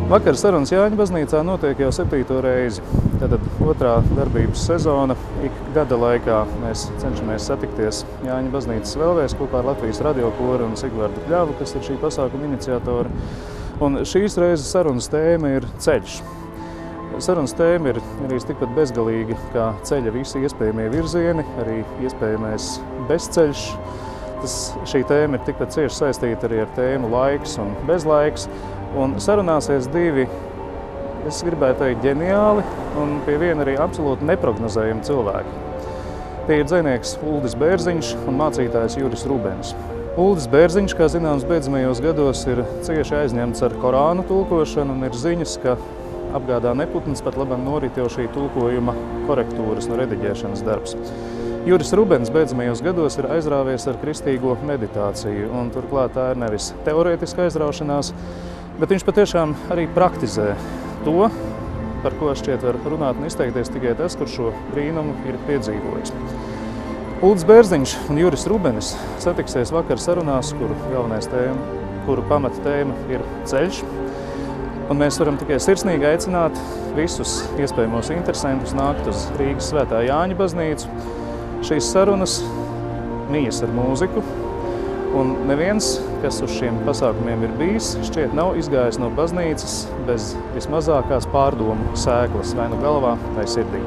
Vakar sarunas Jāņu baznīcā notiek jau 7. reizi. Tātad otrā darbības sezona. Ik gada laikā mēs cenšamies satikties Jāņu baznīcas vēlvēs kopā ar Latvijas radiokoru un Sigvardu Kļavu, kas ir šī pasākuma iniciatori. Un šīs reizes sarunas tēma ir ceļš. Sarunas tēma ir arī tikpat bezgalīgi kā ceļa visi iespējamie virzieni, arī iespējamais bezceļš. Šī tēma ir tikpat cieši saistīta arī ar tēmu laiks un bezlaiks. Un sarunāsies divi, es gribētu teikt, ģeniāli un pie viena arī absolūti neprognozējami cilvēki. Tie ir dzejnieks Uldis Bērziņš un mācītājs Juris Rubens. Uldis Bērziņš, kā zināms, beidzamajos gados ir cieši aizņemts ar Korānu tulkošanu un ir ziņas, ka apgādā neputns pat labam norit jau šī tulkojuma korektūras un rediģēšanas darbs. Juris Rubens beidzamajos gados ir aizrāvies ar kristīgo meditāciju, un turklāt tā ir nevis teorētiska aizraušanās, bet viņš patiešām arī praktizē to, par ko šķiet var runāt un izteikties tikai tas, kurš šo brīnumu ir piedzīvojis. Uldis Bērziņš un Juris Rubens satiksies vakar sarunās, kuru pamata tēma ir ceļš. Un mēs varam tikai sirsnīgi aicināt visus iespējamos interesantus nākt uz Rīgas Svētā Jāņa baznīcu. Šīs sarunas mijas ar mūziku. Un neviens, kas uz šiem pasākumiem ir bijis, šķiet nav izgājis no baznīcas bez vismazākās pārdomu sēklas vai nu galvā vai sirdī.